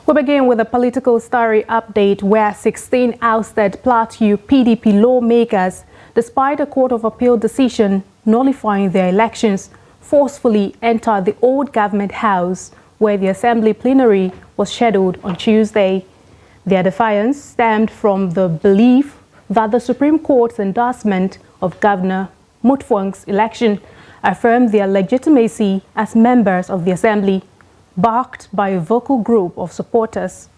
We begin with a political story update where 16 ousted Plateau PDP lawmakers, despite a Court of Appeal decision nullifying their elections, forcefully entered the old government house where the assembly plenary was scheduled on Tuesday. Their defiance stemmed from the belief that the Supreme Court's endorsement of Governor Mutfwang's election affirmed their legitimacy as members of the assembly, backed by a vocal group of supporters.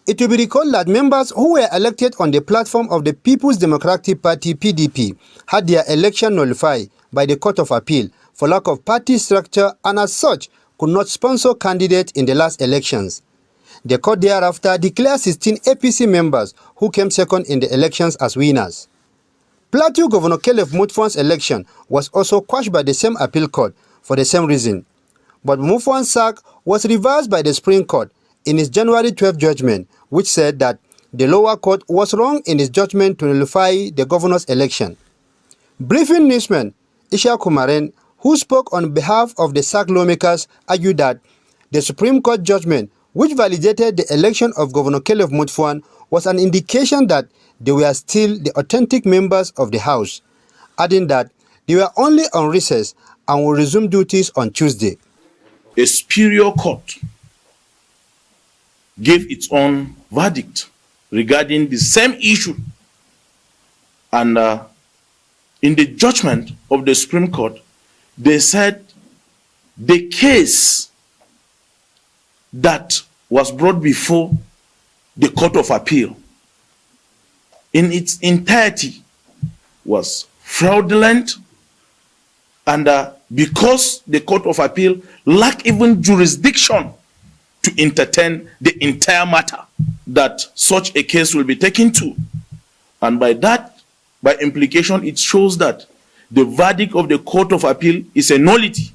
It will be recalled that members who were elected on the platform of the People's Democratic Party (PDP) had their election nullified by the Court of Appeal for lack of party structure and as such could not sponsor candidates in the last elections. The court thereafter declared 16 APC members who came second in the elections as winners. Plateau Governor Caleb Mutfwang's election was also quashed by the same appeal court for the same reason. But Mutfwang's sack was reversed by the Supreme Court in its January 12 judgment, which said that the lower court was wrong in its judgment to nullify the governor's election. Briefing newsman Isha Kumaren, who spoke on behalf of the sacked lawmakers, argued that the Supreme Court judgment, which validated the election of Governor Caleb Mutfwang, was an indication that they were still the authentic members of the House, adding that they were only on recess and will resume duties on Tuesday. A superior court gave its own verdict regarding the same issue. And in the judgment of the Supreme Court, they said the case that was brought before the Court of Appeal in its entirety was fraudulent, and because the Court of Appeal lacked even jurisdiction to entertain the entire matter, that such a case will be taken to. And by that, by implication, it shows that the verdict of the Court of Appeal is a nullity.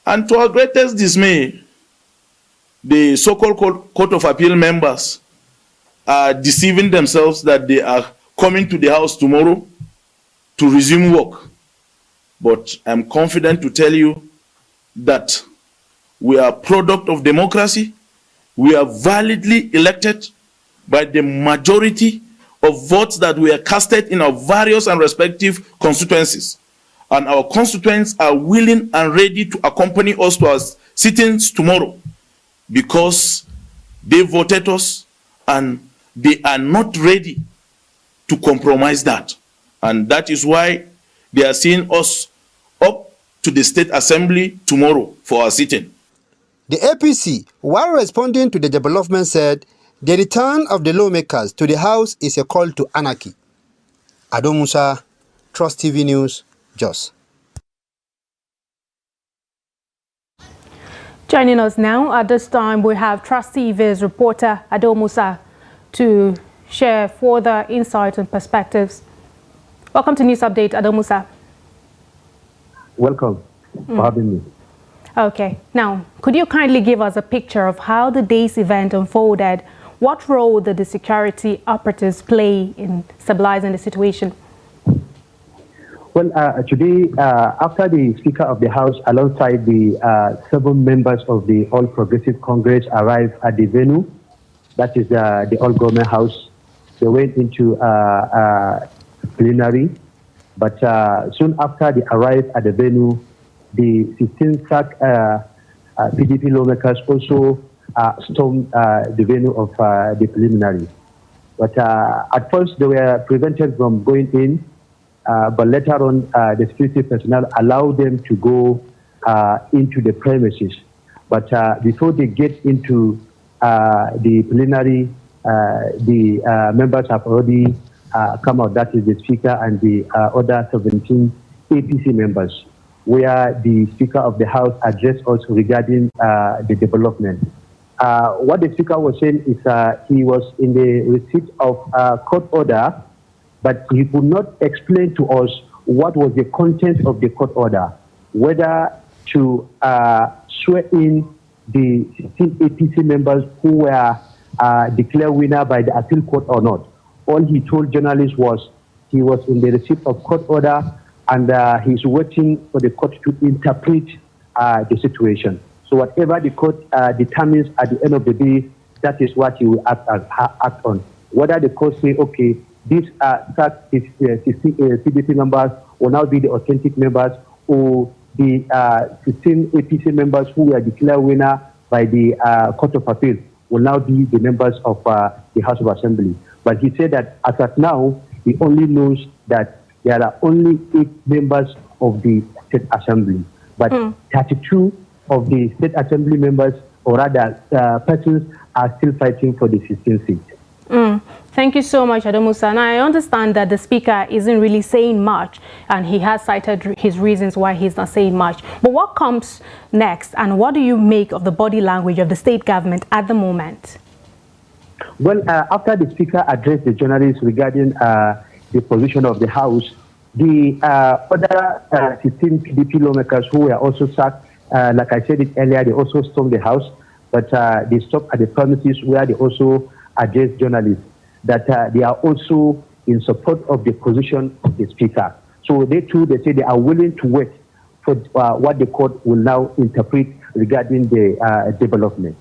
And to our greatest dismay, the so-called Court of Appeal members are deceiving themselves that they are coming to the House tomorrow to resume work. But I'm confident to tell you that we are a product of democracy. We are validly elected by the majority of votes that were casted in our various and respective constituencies. And our constituents are willing and ready to accompany us to our sittings tomorrow because they voted us and they are not ready to compromise that. And that is why they are seeing us up to the State Assembly tomorrow for our sitting. The APC, while responding to the development, said the return of the lawmakers to the House is a call to anarchy. Ado Musa, Trust TV News, Jos. Joining us now at this time, we have Trust TV's reporter Ado Musa to share further insights and perspectives. Welcome to News Update, Ado Musa. Welcome for having me. Okay, now, could you kindly give us a picture of how the day's event unfolded? What role did the security operatives play in stabilizing the situation? Well, today, after the Speaker of the House, alongside the 7 members of the All Progressive Congress, arrived at the venue, that is the All Government House, they went into plenary. But soon after they arrived at the venue, the 16 sacked PDP lawmakers also stormed the venue of the preliminary. But at first they were prevented from going in, but later on the security personnel allowed them to go into the premises. But before they get into the plenary, the members have already come out, that is the Speaker and the other 17 APC members, where the Speaker of the House addressed us regarding the development. What the Speaker was saying is he was in the receipt of a court order, but he could not explain to us what was the content of the court order, whether to swear in the 16 APC members who were declared winner by the appeal court or not. All he told journalists was he was in the receipt of court order and he's waiting for the court to interpret the situation. So whatever the court determines at the end of the day, that is what he will act on. Whether the court say, okay, these 16 PDP members will now be the authentic members, or the 16 APC members who were declared winner by the Court of Appeal will now be the members of the House of Assembly. But he said that as of now, he only knows that there are only 8 members of the State Assembly. But 32 of the State Assembly members, or rather persons, are still fighting for the 16th seat. Thank you so much, Adomusa. And I understand that the Speaker isn't really saying much, and he has cited his reasons why he's not saying much. But what comes next, and what do you make of the body language of the state government at the moment? Well, after the Speaker addressed the journalists regarding the position of the House, the other 16 PDP lawmakers who were also sacked, like I said it earlier, they also stormed the House, but they stopped at the premises where they also addressed journalists that they are also in support of the position of the Speaker. So they say they are willing to wait for what the court will now interpret regarding the development.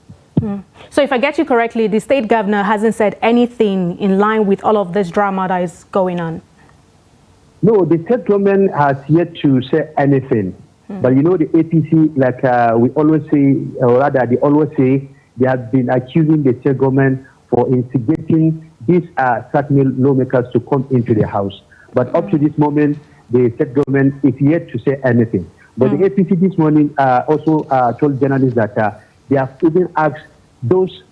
So if I get you correctly, the state governor hasn't said anything in line with all of this drama that is going on? No, the state government has yet to say anything. But you know, the APC, like we always say, or rather they always say, they have been accusing the state government for instigating these certain lawmakers to come into the House. But up to this moment, the state government is yet to say anything. But the APC this morning also told journalists that they have even asked those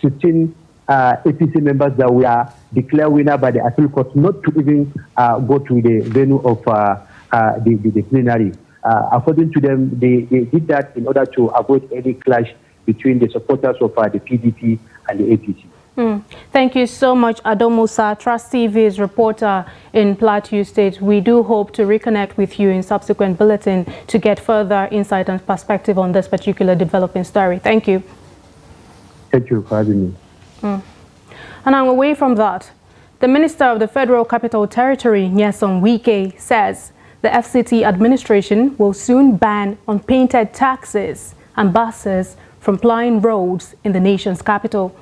16 APC members that were declared winner by the appeal court not to even go to the venue of the plenary. According to them, they did that in order to avoid any clash between the supporters of the PDP and the APC. Thank you so much, Adomusa, Trust TV's reporter in Plateau State. We do hope to reconnect with you in subsequent bulletin to get further insight and perspective on this particular developing story. Thank you. Thank you for having me. And now, away from that, the Minister of the Federal Capital Territory, Nyesom Wike, says the FCT administration will soon ban unpainted taxis and buses from plying roads in the nation's capital.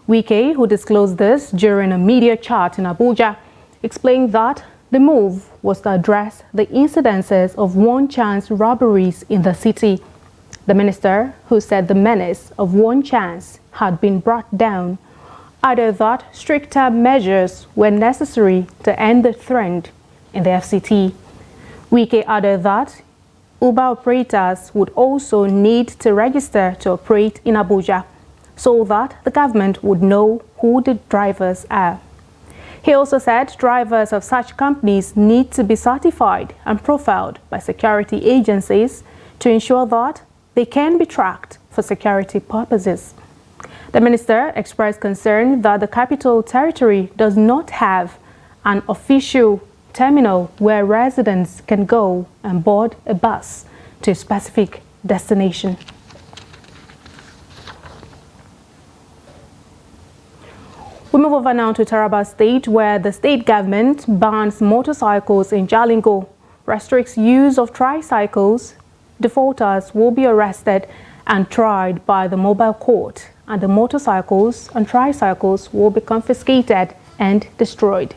Wike, who disclosed this during a media chat in Abuja, explained that the move was to address the incidences of one-chance robberies in the city. The minister, who said the menace of one chance had been brought down, added that stricter measures were necessary to end the trend in the FCT. Wike added that Uber operators would also need to register to operate in Abuja, so that the government would know who the drivers are. He also said drivers of such companies need to be certified and profiled by security agencies to ensure that they can be tracked for security purposes. The minister expressed concern that the Capital Territory does not have an official terminal where residents can go and board a bus to a specific destination. We move over now to Taraba State, where the state government bans motorcycles in Jalingo, restricts use of tricycles. Defaulters will be arrested and tried by the mobile court, and the motorcycles and tricycles will be confiscated and destroyed.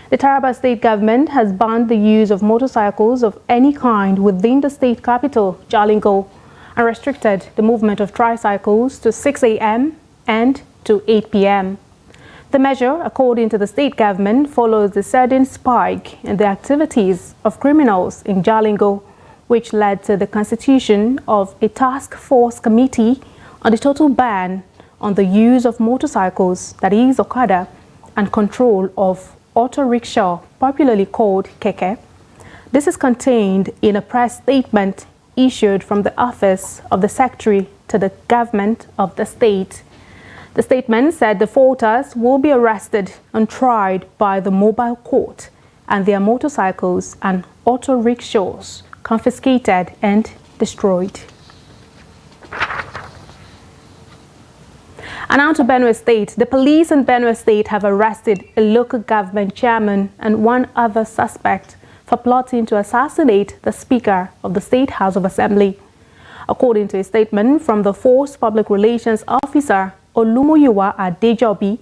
The Taraba State government has banned the use of motorcycles of any kind within the state capital, Jalingo, and restricted the movement of tricycles to 6 a.m. and to 8 p.m. The measure, according to the state government, follows the sudden spike in the activities of criminals in Jalingo, which led to the constitution of a task force committee on the total ban on the use of motorcycles, that is Okada, and control of auto rickshaw, popularly called keke. This is contained in a press statement issued from the office of the secretary to the government of the state. The statement said defaulters will be arrested and tried by the mobile court, and their motorcycles and auto rickshaws confiscated and destroyed. And now to Benue State. The police in Benue State have arrested a local government chairman and one other suspect for plotting to assassinate the Speaker of the State House of Assembly. According to a statement from the Force Public Relations Officer Olumuyiwa Adejobi,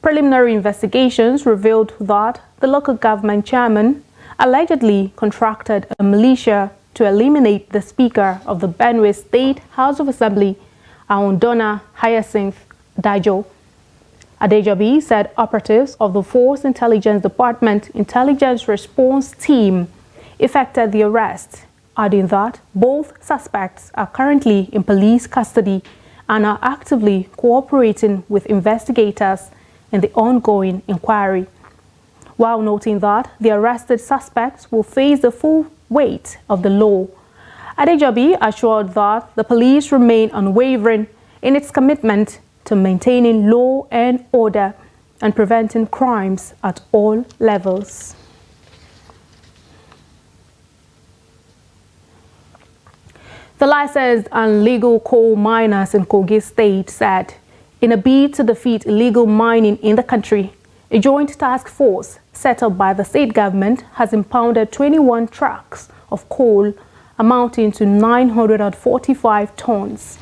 preliminary investigations revealed that the local government chairman allegedly contracted a militia to eliminate the Speaker of the Benue State House of Assembly, Aondona Hyacinth Dajo. Adejobi said operatives of the Force Intelligence Department Intelligence Response Team effected the arrest, adding that both suspects are currently in police custody and are actively cooperating with investigators in the ongoing inquiry, while noting that the arrested suspects will face the full weight of the law. Adejobi assured that the police remain unwavering in its commitment to maintaining law and order and preventing crimes at all levels. The licensed and legal coal miners in Kogi State said, in a bid to defeat illegal mining in the country, a joint task force set up by the state government has impounded 21 trucks of coal amounting to 945 tons.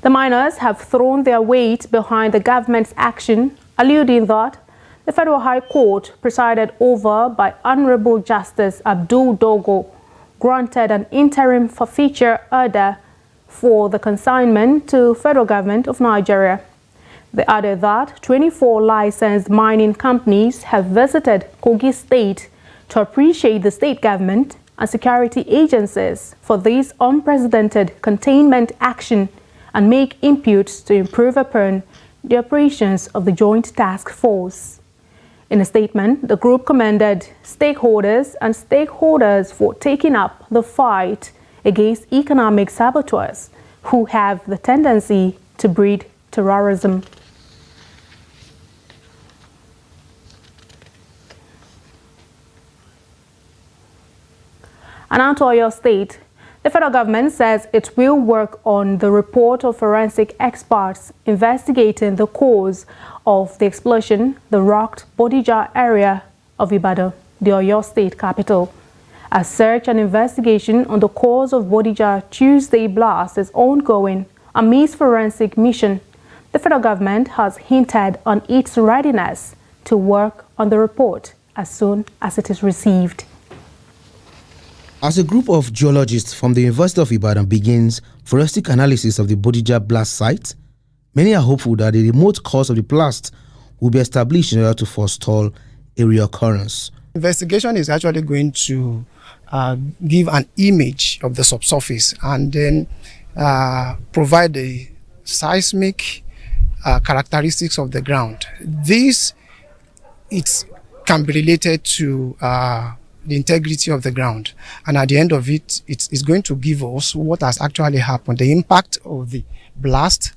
The miners have thrown their weight behind the government's action, alluding that the Federal High Court, presided over by Honorable Justice Abdul Dogo, granted an interim forfeiture order for the consignment to Federal Government of Nigeria. They added that 24 licensed mining companies have visited Kogi State to appreciate the state government and security agencies for this unprecedented containment action and make inputs to improve upon the operations of the Joint Task Force. In a statement, the group commended stakeholders for taking up the fight against economic saboteurs who have the tendency to breed terrorism. And out to Oyo State, the federal government says it will work on the report of forensic experts investigating the cause of the explosion that rocked Bodija area of Ibadan, the Oyo State capital. A search and investigation on the cause of Bodija Tuesday blast is ongoing amidst forensic mission. The federal government has hinted on its readiness to work on the report as soon as it is received. As a group of geologists from the University of Ibadan begins forensic analysis of the Bodija blast site, many are hopeful that the remote cause of the blast will be established in order to forestall a reoccurrence. Investigation is actually going to give an image of the subsurface and then provide the seismic characteristics of the ground. This can be related to the integrity of the ground, and at the end of it, it's going to give us what has actually happened, the impact of the blast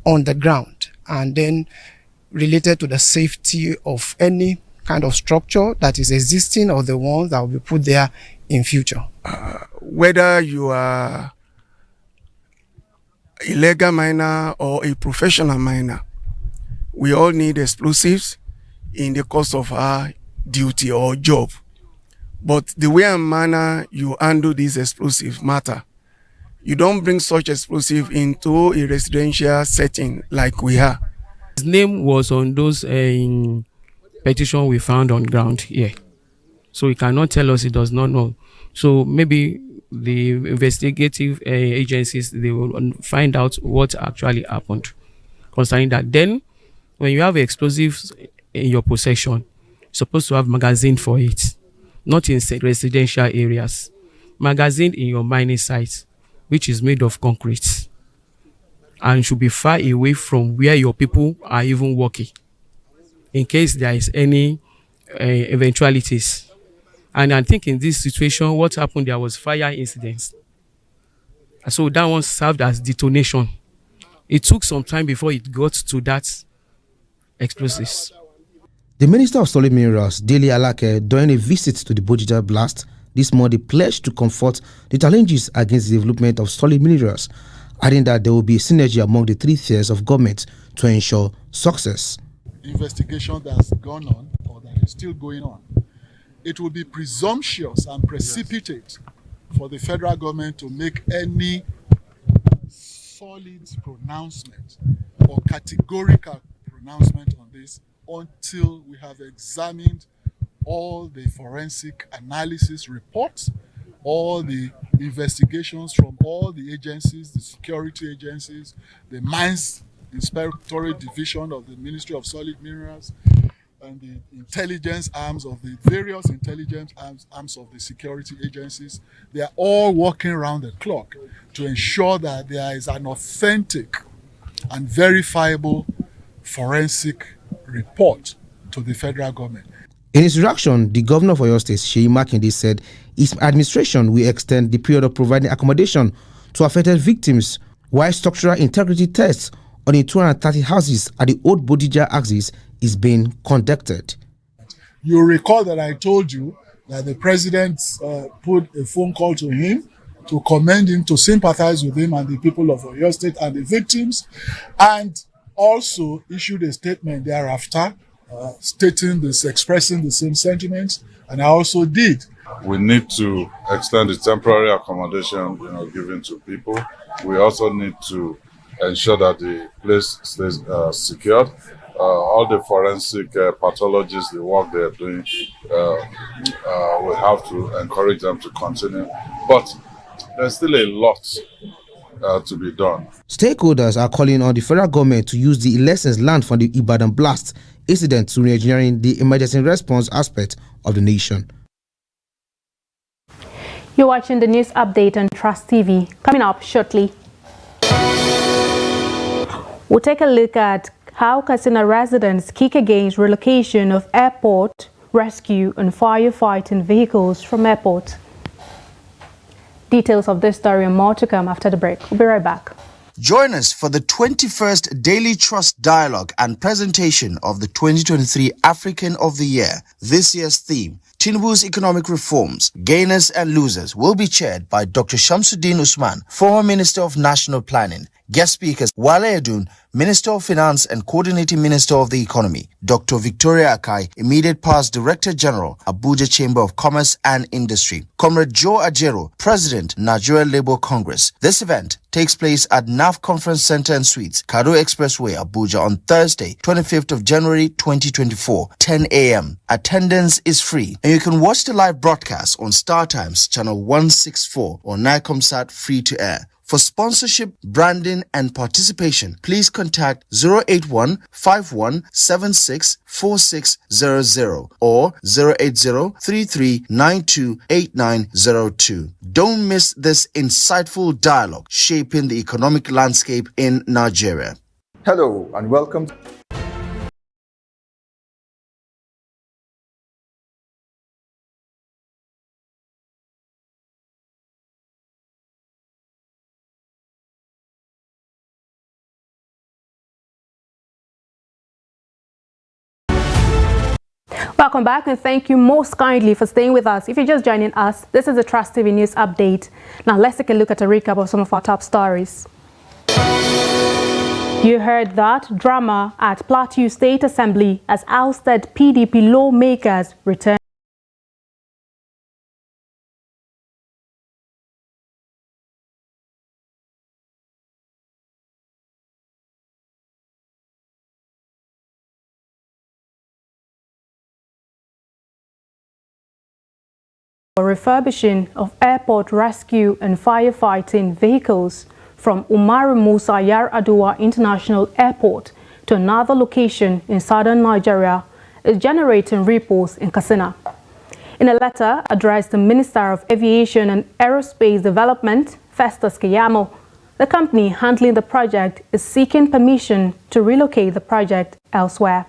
on the ground, and then related to the safety of any kind of structure that is existing or the ones that will be put there in future. Whether you are a legal miner or a professional miner, we all need explosives in the course of our duty or job. But the way and manner you handle these explosives matter. You don't bring such explosive into a residential setting like we are. His name was on those petition we found on ground here. So he cannot tell us he does not know. So maybe the investigative agencies, they will find out what actually happened concerning that. Then, when you have explosives in your possession, you're supposed to have magazine for it. Not in residential areas. Magazine in your mining site, which is made of concrete and should be far away from where your people are even working in case there is any eventualities. And I think in this situation, what happened, there was fire incidents. So that one served as detonation. It took some time before it got to that explosives. The Minister of Solid Minerals, Dele Alake, during a visit to the Bodija blast this morning, pledged to confront the challenges against the development of solid minerals, adding that there will be a synergy among the three tiers of government to ensure success. Investigation that's gone on or that is still going on, it will be presumptuous and precipitate for the federal government to make any solid pronouncement or categorical pronouncement on this until we have examined all the forensic analysis reports, all the investigations from all the agencies, the security agencies, the Mines Inspectorate Division of the Ministry of Solid Minerals, and the intelligence arms of the various intelligence arms of the security agencies. They are all working around the clock to ensure that there is an authentic and verifiable forensic report to the federal government. In his reaction, the governor of Oyo State, Seyi Makinde, said his administration will extend the period of providing accommodation to affected victims, while structural integrity tests on the 230 houses at the Old Bodija axis is being conducted. You recall that I told you that the president put a phone call to him to commend him, to sympathize with him and the people of Oyo State and the victims, and also issued a statement thereafter stating this, expressing the same sentiments, and I also did. We need to extend the temporary accommodation, given to people. We also need to ensure that the place stays secured. All the forensic pathologists, the work they are doing, we have to encourage them to continue. But there's still a lot to be done. Stakeholders are calling on the federal government to use the lessons learned from the Ibadan blast incident to re-engineering the emergency response aspect of the nation. You're watching the news update on Trust TV. Coming up shortly, we'll take a look at how Katsina residents kick against relocation of airport, rescue and firefighting vehicles from airport. Details of this story and more to come after the break. We'll be right back. Join us for the 21st Daily Trust Dialogue and presentation of the 2023 African of the Year. This year's theme, Tinubu's Economic Reforms, Gainers and Losers, will be chaired by Dr. Shamsuddin Usman, former Minister of National Planning. Guest speakers, Wale Edun, Minister of Finance and Coordinating Minister of the Economy. Dr. Victoria Akai, Immediate Past Director General, Abuja Chamber of Commerce and Industry. Comrade Joe Ajero, President, Nigeria Labour Congress. This event takes place at NAF Conference Center and Suites, Kado Expressway, Abuja on Thursday, 25th of January 2024, 10 a.m. Attendance is free, and you can watch the live broadcast on Star Times, Channel 164 or Nicomsat free to air. For sponsorship, branding, and participation, please contact 081-5176-4600 or 080-3392-8902. Don't miss this insightful dialogue shaping the economic landscape in Nigeria. Hello and welcome. Welcome back, and thank you most kindly for staying with us. If you're just joining us, this is the Trust TV News Update. Now let's take a look at a recap of some of our top stories. You heard that drama at Plateau State Assembly as ousted PDP lawmakers return. Refurbishing of airport rescue and firefighting vehicles from Umaru Musa Yar'Adua International Airport to another location in southern Nigeria is generating ripples in Katsina. In a letter addressed to Minister of Aviation and Aerospace Development, Festus Keyamo, the company handling the project is seeking permission to relocate the project elsewhere.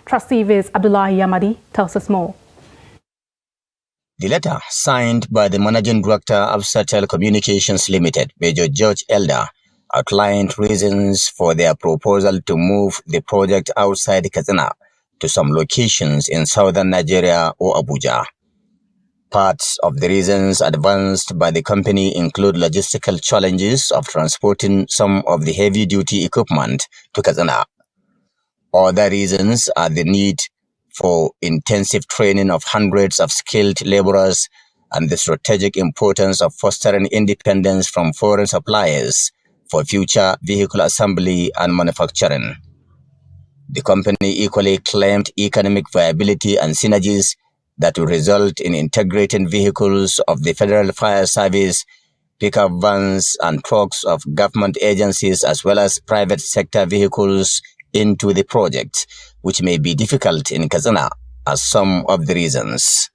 Trust TV's Abdullahi Yamadi tells us more. The letter, signed by the Managing Director of Satel Communications Limited, Major George Elder, outlined reasons for their proposal to move the project outside Katsina to some locations in southern Nigeria or Abuja. Parts of the reasons advanced by the company include logistical challenges of transporting some of the heavy-duty equipment to Katsina. Other reasons are the need for intensive training of hundreds of skilled laborers and the strategic importance of fostering independence from foreign suppliers for future vehicle assembly and manufacturing. The company equally claimed economic viability and synergies that will result in integrating vehicles of the Federal Fire Service, pickup vans and trucks of government agencies as well as private sector vehicles into the project, which may be difficult in Katsina as some of the reasons.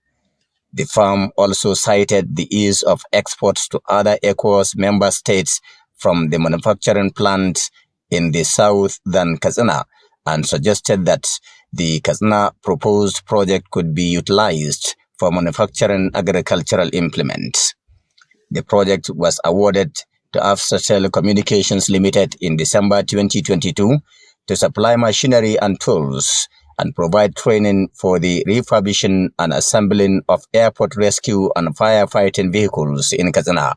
The firm also cited the ease of exports to other ECOWAS member states from the manufacturing plant in the south than Katsina, and suggested that the Katsina proposed project could be utilized for manufacturing agricultural implements. The project was awarded to Afsatel Communications Limited in December 2022 to supply machinery and tools and provide training for the refurbishing and assembling of airport rescue and firefighting vehicles in Katsina.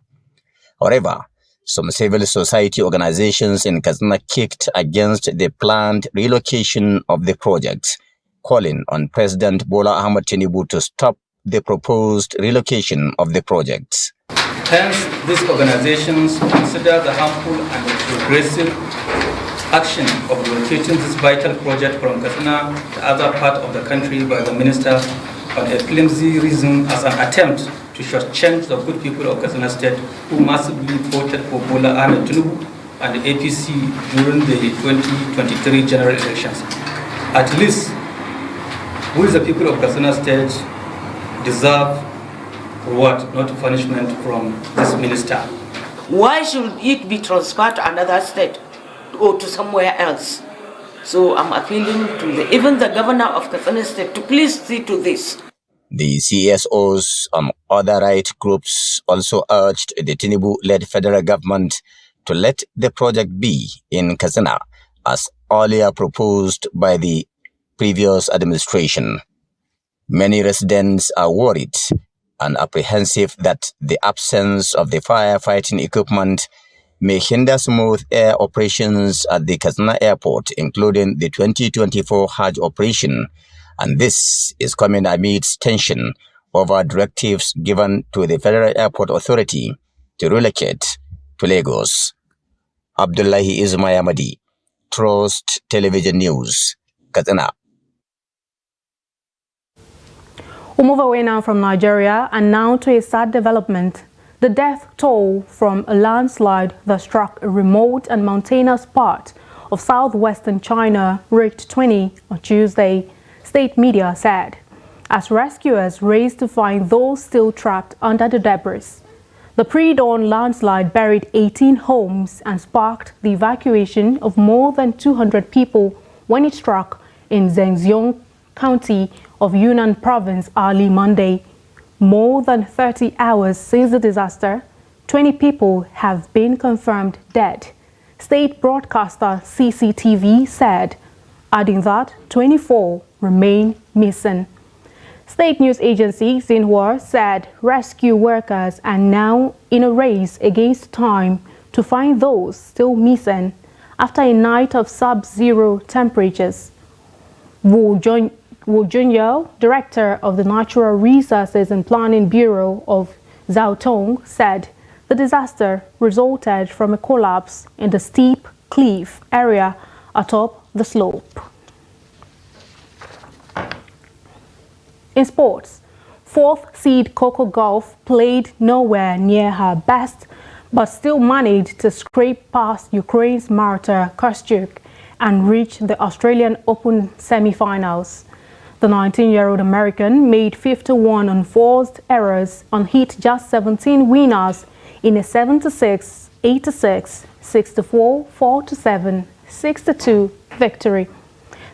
However, some civil society organizations in Katsina kicked against the planned relocation of the project, calling on President Bola Ahmed Tinubu to stop the proposed relocation of the project. Hence, these organizations consider the harmful and regressive action of relocating this vital project from Katsina to other part of the country by the minister on a flimsy reason as an attempt to shortchange the good people of Katsina State who massively voted for Bola Ahmed Tinubu and the APC during the 2023 general elections. At least, we the people of Katsina State deserve reward, not punishment from this minister. Why should it be transferred to another state or to somewhere else? So I'm appealing to even the governor of Katsina State to please see to this. The CSOs and other right groups also urged the Tinubu-led federal government to let the project be in Katsina as earlier proposed by the previous administration. Many residents are worried and apprehensive that the absence of the firefighting equipment may hinder smooth air operations at the Katsina airport, including the 2024 Hajj operation, and this is coming amidst tension over directives given to the Federal Airport Authority to relocate to Lagos. Abdullahi Ismayamadi, Trust Television News, Katsina. We'll move away now from Nigeria and now to a sad development. The death toll from a landslide that struck a remote and mountainous part of southwestern China reached 20 on Tuesday, state media said, as rescuers raced to find those still trapped under the debris. The pre-dawn landslide buried 18 homes and sparked the evacuation of more than 200 people when it struck in Zhejiang County of Yunnan Province early Monday. More than 30 hours since the disaster, 20 people have been confirmed dead, state broadcaster CCTV said, adding that 24 remain missing. State news agency Xinhua said rescue workers are now in a race against time to find those still missing after a night of sub-zero temperatures. Wu Junyao, director of the Natural Resources and Planning Bureau of Zhaotong, said the disaster resulted from a collapse in the steep cliff area atop the slope. In sports, fourth seed Coco Gauff played nowhere near her best, but still managed to scrape past Ukraine's Marta Kostyuk and reach the Australian Open semi-finals. The 19-year-old American made 51 unforced errors and hit just 17 winners in a 7-6, 8-6, 6-4, 4-7, 6-2 victory.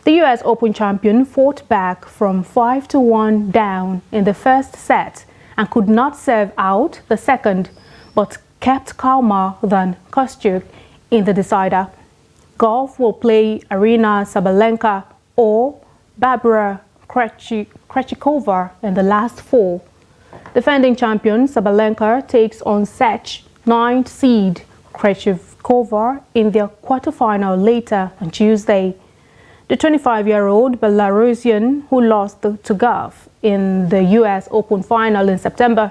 The U.S. Open champion fought back from 5-1 down in the first set and could not serve out the second, but kept calmer than Kostyuk in the decider. Gauff will play Aryna Sabalenka or Barbara Krejcikova in the last four. Defending champion Sabalenka takes on Czech 9th seed Krejcikova in their quarterfinal later on Tuesday. The 25-year-old Belarusian, who lost to Gauff in the U.S. Open final in September,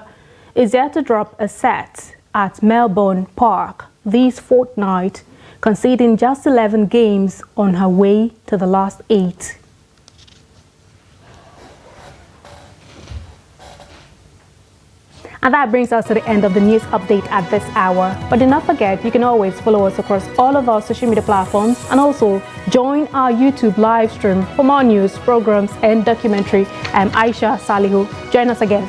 is yet to drop a set at Melbourne Park this fortnight, conceding just 11 games on her way to the last 8. And that brings us to the end of the news update at this hour. But do not forget, you can always follow us across all of our social media platforms and also join our YouTube live stream for more news, programs, and documentary. I'm Aisha Salihu. Join us again.